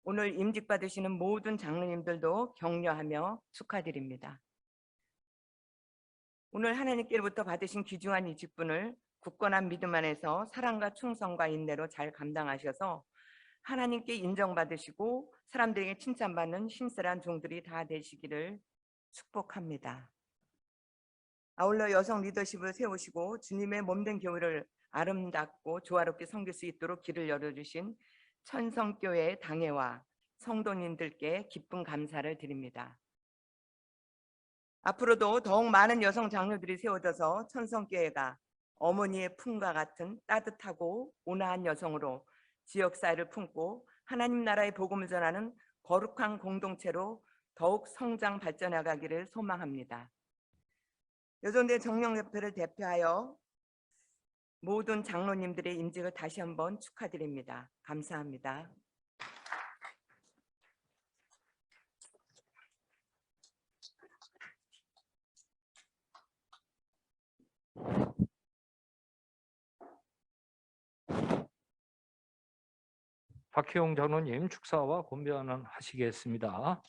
오늘 임직 받으시는 모든 장로님들도 격려하며 축하드립니다. 오늘 하나님께로부터 받으신 귀중한 이 직분을 굳건한 믿음 안에서 사랑과 충성과 인내로 잘 감당하셔서 하나님께 인정받으시고 사람들에게 칭찬받는 신실한 종들이 다 되시기를 축복합니다. 아울러 여성 리더십을 세우시고 주님의 몸된 교회를 아름답고 조화롭게 섬길 수 있도록 길을 열어주신 천성교회 당회와 성도님들께 기쁜 감사를 드립니다. 앞으로도 더욱 많은 여성 장로들이 세워져서 천성교회가 어머니의 품과 같은 따뜻하고 온화한 여성으로 지역사회를 품고 하나님 나라의 복음을 전하는 거룩한 공동체로 더욱 성장 발전해가기를 소망합니다. 여전대 정령협회를 대표하여 모든 장로님들의 임직을 다시 한번 축하드립니다. 감사합니다. 박혜용 장로님 축사와 권변을 하시겠습니다.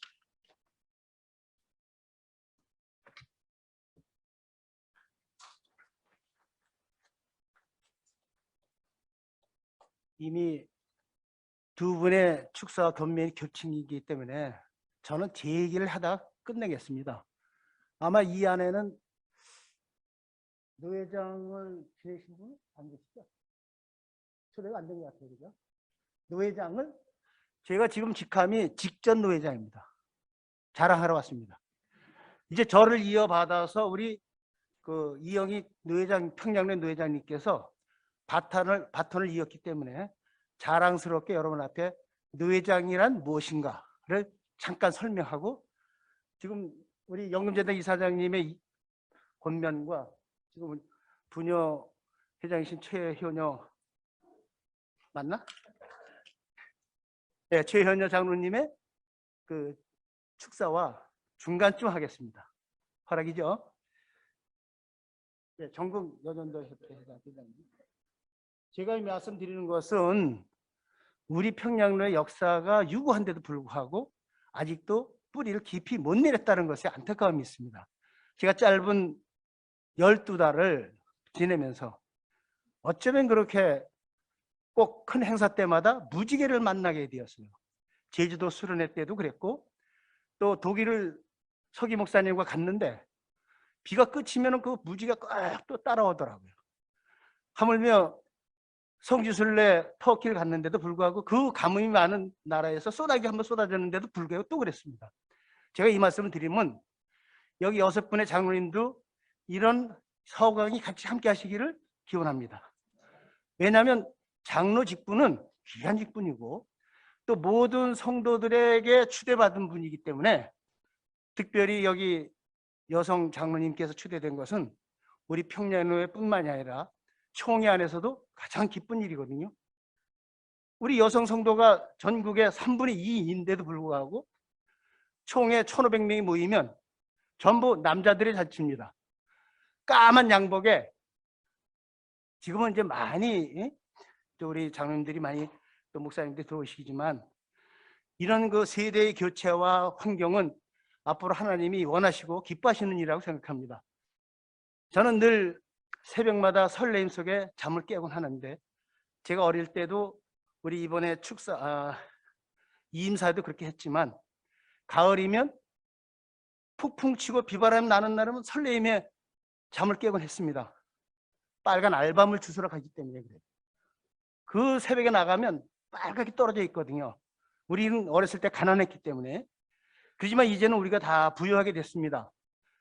이미 두 분의 축사와 권면이 교칭이기 때문에 저는 제 얘기를 하다 끝내겠습니다. 아마 이 안에는 노 회장을 지내신 분은 안 계시죠? 초대가 안 된 것 같아요. 그죠? 노 회장을 제가 지금 직함이 직전 노 회장입니다. 자랑하러 왔습니다. 이제 저를 이어받아서 우리 그 이영희 노 회장, 평양내 노 회장님께서 바톤을 이었기 때문에 자랑스럽게 여러분 앞에 노 회장이란 무엇인가를 잠깐 설명하고, 지금 우리 영금재단 이사장님의 권면과 지금 부녀 회장이신 최현여 맞나? 네, 최현여 장로님의 그 축사와 중간쯤 하겠습니다. 허락이죠? 네, 전국 여전도 협회 회장님. 제가 말씀드리는 것은 우리 평양로의 역사가 유구한데도 불구하고 아직도 뿌리를 깊이 못 내렸다는 것에 안타까움이 있습니다. 제가 짧은 12달을 지내면서 어쩌면 그렇게 꼭 큰 행사 때마다 무지개를 만나게 되었어요. 제주도 수련회 때도 그랬고, 또 독일을 서기 목사님과 갔는데 비가 그치면 그 무지개가 또 따라오더라고요. 하물며 성지순례 터키를 갔는데도 불구하고 그 가뭄이 많은 나라에서 소나기 한번 쏟아졌는데도 불구하고 또 그랬습니다. 제가 이 말씀을 드리면 여기 6분의 장로님도 이런 서광이 같이 함께 하시기를 기원합니다. 왜냐하면 장로 직분은 귀한 직분이고 또 모든 성도들에게 추대받은 분이기 때문에, 특별히 여기 여성 장로님께서 추대된 것은 우리 평양로회뿐만이 아니라 총회 안에서도 가장 기쁜 일이거든요. 우리 여성 성도가 전국의 3분의 2인데도 불구하고 총회 1,500명이 모이면 전부 남자들의 잔치입니다. 까만 양복에, 지금은 이제 많이 또 우리 장로님들이 많이 또 목사님들이 들어오시지만, 이런 그 세대의 교체와 환경은 앞으로 하나님이 원하시고 기뻐하시는 일이라고 생각합니다. 저는 늘 새벽마다 설레임 속에 잠을 깨곤 하는데, 제가 어릴 때도 우리 이번에 이임사에도 그렇게 했지만, 가을이면 폭풍 치고 비바람 나는 날은 설레임에 잠을 깨곤 했습니다. 빨간 알밤을 주스러 가기 때문에 그래요. 그 새벽에 나가면 빨갛게 떨어져 있거든요. 우리는 어렸을 때 가난했기 때문에. 그렇지만 이제는 우리가 다 부유하게 됐습니다.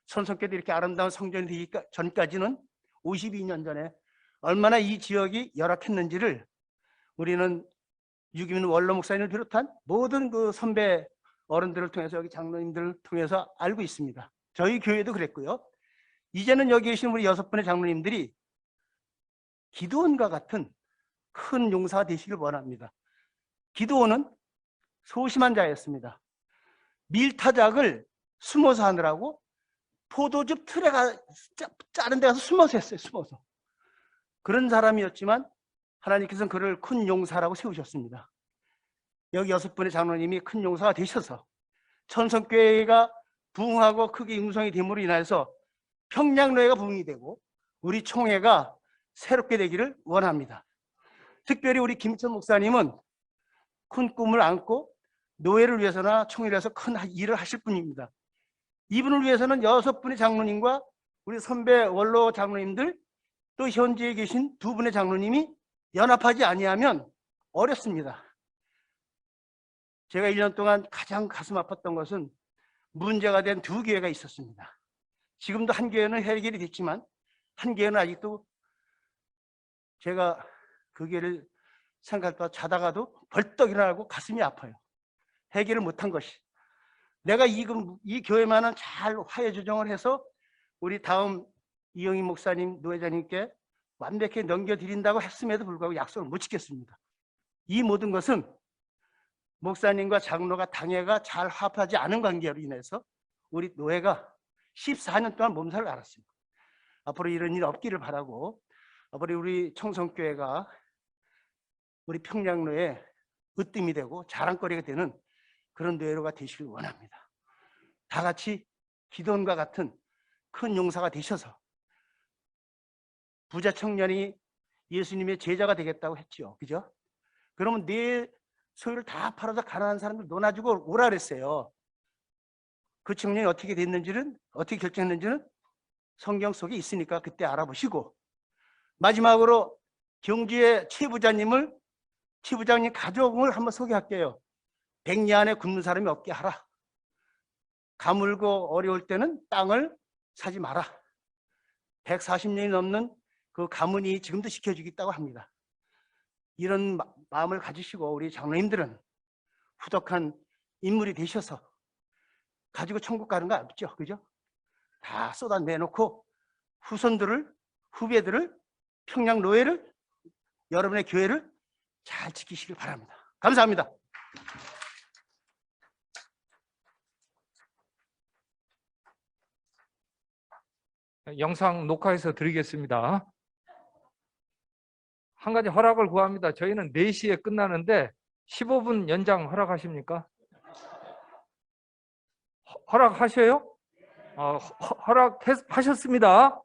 천성교도 이렇게 아름다운 성전이 되기 전까지는 52년 전에 얼마나 이 지역이 열악했는지를 우리는 유기민 원로 목사님을 비롯한 모든 그 선배 어른들을 통해서, 여기 장로님들을 통해서 알고 있습니다. 저희 교회도 그랬고요. 이제는 여기 계신 우리 6분의 장로님들이 기드온과 같은 큰 용사가 되시길 원합니다. 기드온은 소심한 자였습니다. 밀타작을 숨어서 하느라고 포도즙 틀에 짜는 데 가서 숨어서 했어요. 숨어서. 그런 사람이었지만 하나님께서는 그를 큰 용사라고 세우셨습니다. 여기 6분의 장로님이 큰 용사가 되셔서 천성교회가 부흥하고 크게 융성이 됨으로 인해서 평양노예가 부흥이 되고 우리 총회가 새롭게 되기를 원합니다. 특별히 우리 김천 목사님은 큰 꿈을 안고 노예를 위해서나 총회를 위해서 큰 일을 하실 분입니다. 이분을 위해서는 6분의 장로님과 우리 선배 원로 장로님들 또 현지에 계신 2분의 장로님이 연합하지 아니하면 어렵습니다. 제가 1년 동안 가장 가슴 아팠던 것은 문제가 된 2교회가 있었습니다. 지금도 한 교회는 해결이 됐지만 한 교회는 아직도 제가 그 교회를 생각할 때 자다가도 벌떡 일어나고 가슴이 아파요. 해결을 못한 것이. 내가 이 교회만은 잘 화해 조정을 해서 우리 다음 이영희 목사님, 노회장님께 완벽히 넘겨드린다고 했음에도 불구하고 약속을 못 지켰습니다. 이 모든 것은 목사님과 장로가 당회가 잘 화합하지 않은 관계로 인해서 우리 노회가 14년 동안 몸살을 앓았습니다. 앞으로 이런 일 없기를 바라고 앞으로 우리 청성교회가 우리 평양노에 으뜸이 되고 자랑거리가 되는 그런 노예로가 되시길 원합니다. 다 같이 기도원과 같은 큰 용사가 되셔서 부자 청년이 예수님의 제자가 되겠다고 했죠. 그죠? 그러면 내 소유를 다 팔아서 가난한 사람들 논아주고 오라 그랬어요. 그 청년이 어떻게 됐는지는, 어떻게 결정했는지는 성경 속에 있으니까 그때 알아보시고, 마지막으로 경주의 최 부장님 가족을 한번 소개할게요. 100년 안에 굶는 사람이 없게 하라. 가물고 어려울 때는 땅을 사지 마라. 140년이 넘는 그 가문이 지금도 지켜주겠다고 합니다. 이런 마음을 가지시고 우리 장로님들은 후덕한 인물이 되셔서 가지고 천국 가는 거 없죠. 그죠? 다 쏟아내놓고 후배들을 평양노예를 여러분의 교회를 잘 지키시길 바랍니다. 감사합니다. 영상 녹화해서 드리겠습니다. 한 가지 허락을 구합니다. 저희는 4시에 끝나는데 15분 연장 허락하십니까? 허락하셔요? 허락하셨습니다.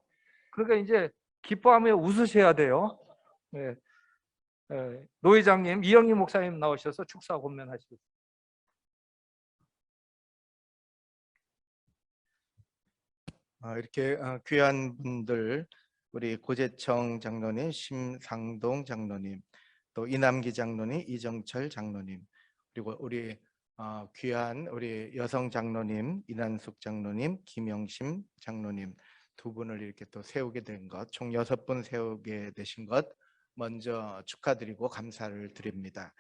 그러니까 이제 기뻐하며 웃으셔야 돼요. 네. 노회장님, 이영희 목사님 나오셔서 축사 권면하시겠습니다. 이렇게 귀한 분들, 우리 고재청 장로님, 심상동 장로님, 또 이남기 장로님, 이정철 장로님, 그리고 우리 귀한 우리 여성 장로님, 이난숙 장로님, 김영심 장로님 2분을 이렇게 또 세우게 된 것, 총 6분 세우게 되신 것 먼저 축하드리고 감사를 드립니다.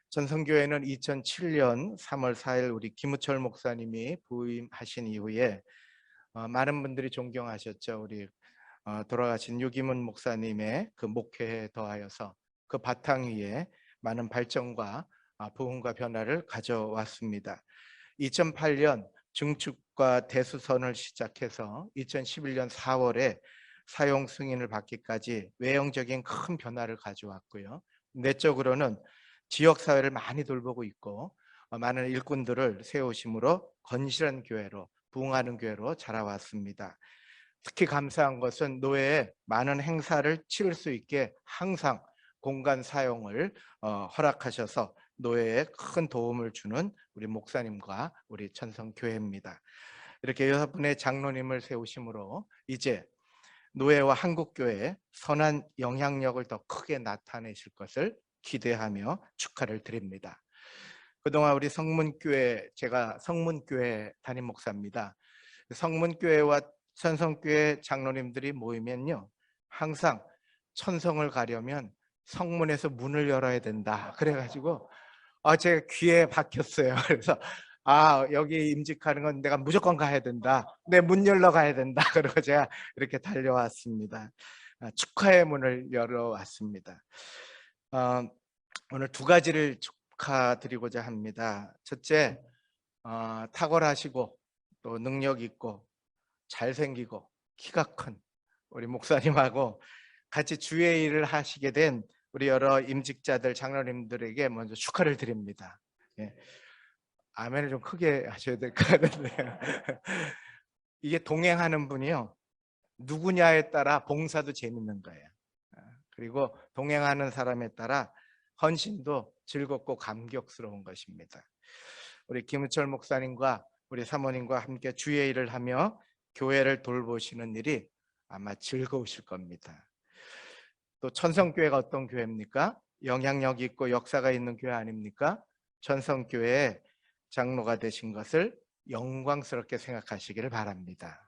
전성교회는 2007년 3월 4일 우리 김우철 목사님이 부임하신 이후에 많은 분들이 존경하셨죠. 우리 돌아가신 유기문 목사님의 그 목회에 더하여서 그 바탕 위에 많은 발전과 부흥과 변화를 가져왔습니다. 2008년 증축과 대수선을 시작해서 2011년 4월에 사용 승인을 받기까지 외형적인 큰 변화를 가져왔고요. 내적으로는 지역사회를 많이 돌보고 있고 많은 일꾼들을 세우심으로 건실한 교회로, 부흥하는 교회로 자라왔습니다. 특히 감사한 것은 노예에 많은 행사를 치를 수 있게 항상 공간 사용을 허락하셔서 노예에 큰 도움을 주는 우리 목사님과 우리 천성교회입니다. 이렇게 6분의 장로님을 세우심으로 이제 노예와 한국교회에 선한 영향력을 더 크게 나타내실 것을 기대하며 축하를 드립니다. 그동안 우리 성문교회, 제가 성문교회 담임 목사입니다. 성문교회와 천성교회 장로님들이 모이면요, 항상 천성을 가려면 성문에서 문을 열어야 된다. 그래가지고 제가 귀에 박혔어요. 그래서 여기 임직하는 건 내가 무조건 가야 된다. 내 문 열러 가야 된다. 그리고 제가 이렇게 달려왔습니다. 축하의 문을 열어왔습니다. 오늘 2가지를 축하드리고자 합니다. 첫째, 탁월하시고 또 능력 있고 잘생기고 키가 큰 우리 목사님하고 같이 주의 일을 하시게 된 우리 여러 임직자들, 장로님들에게 먼저 축하를 드립니다. 예. 아멘을 좀 크게 하셔야 될 것 같은데요. 이게 동행하는 분이요, 누구냐에 따라 봉사도 재밌는 거예요. 그리고 동행하는 사람에 따라 헌신도 즐겁고 감격스러운 것입니다. 우리 김우철 목사님과 우리 사모님과 함께 주의 일을 하며 교회를 돌보시는 일이 아마 즐거우실 겁니다. 또 천성교회가 어떤 교회입니까? 영향력 있고 역사가 있는 교회 아닙니까? 천성교회의 장로가 되신 것을 영광스럽게 생각하시기를 바랍니다.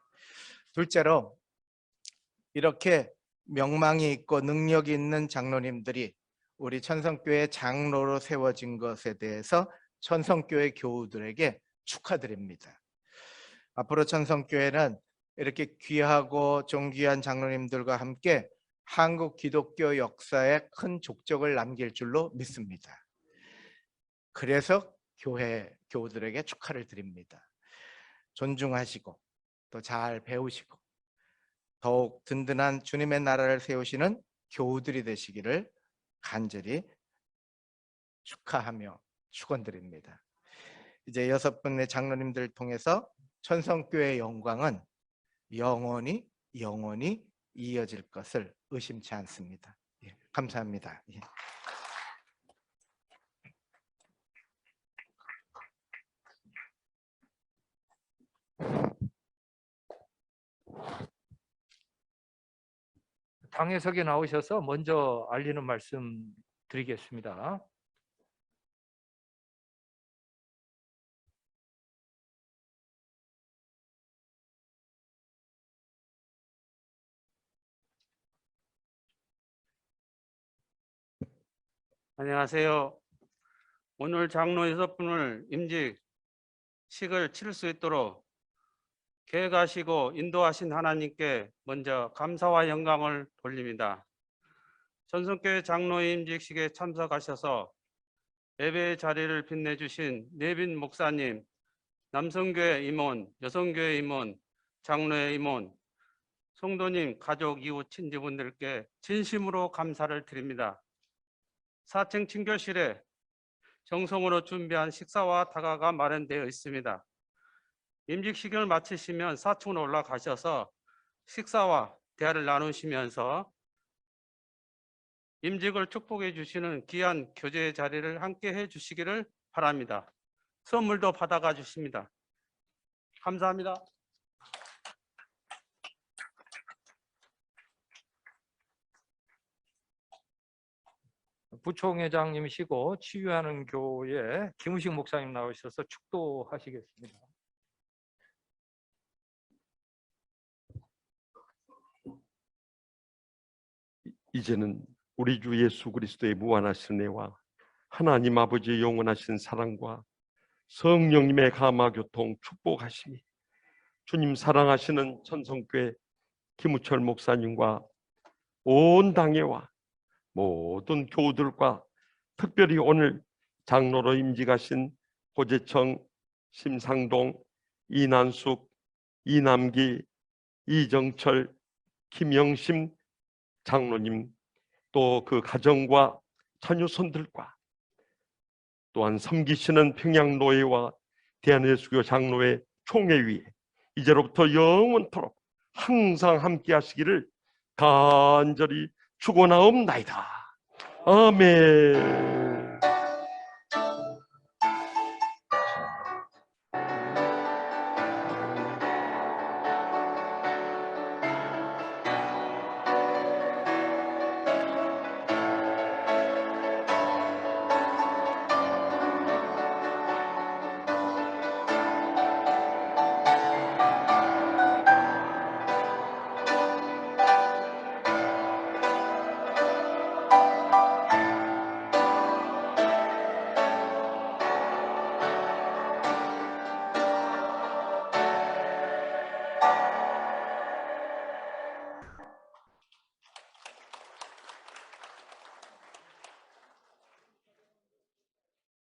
둘째로, 이렇게 명망이 있고 능력이 있는 장로님들이 우리 천성교회 장로로 세워진 것에 대해서 천성교회 교우들에게 축하드립니다. 앞으로 천성교회는 이렇게 귀하고 존귀한 장로님들과 함께 한국 기독교 역사에 큰 족적을 남길 줄로 믿습니다. 그래서 교우들에게 축하를 드립니다. 존중하시고 또 잘 배우시고 더욱 든든한 주님의 나라를 세우시는 교우들이 되시기를 간절히 축하하며 축원드립니다. 이제 6분의 장로님들을 통해서 천성교회의 영광은 영원히 이어질 것을 의심치 않습니다. 예, 감사합니다. 예. 당회석에 나오셔서 먼저 알리는 말씀 드리겠습니다. 안녕하세요. 오늘 장로 6분을 임직식을 치를 수 있도록 계획하시고 인도하신 하나님께 먼저 감사와 영광을 돌립니다. 천성교회 장로 임직식에 참석하셔서 예배의 자리를 빛내주신 내빈 목사님, 남성교회 임원, 여성교회 임원, 장로의 임원, 성도님, 가족, 이웃, 친지분들께 진심으로 감사를 드립니다. 4층 친교실에 정성으로 준비한 식사와 다가가 마련되어 있습니다. 임직식을 마치시면 4층으로 올라가셔서 식사와 대화를 나누시면서 임직을 축복해 주시는 귀한 교제의 자리를 함께 해 주시기를 바랍니다. 선물도 받아가 주십니다. 감사합니다. 부총회장님이시고 치유하는 교회 김우식 목사님 나오셔서 축도하시겠습니다. 이제는 우리 주 예수 그리스도의 무한하신 은혜와 하나님 아버지의 영원하신 사랑과 성령님의 감화교통 축복하심이 주님 사랑하시는 천성교회 김우철 목사님과 온 당회와 모든 교우들과 특별히 오늘 장로로 임직하신 고재청, 심상동, 이난숙, 이남기, 이정철, 김영심 장로님, 또 그 가정과 자녀손들과 또한 섬기시는 평양노회와 대한예수교 장로회 총회위에 이제로부터 영원토록 항상 함께 하시기를 간절히 축원하옵나이다. 아멘.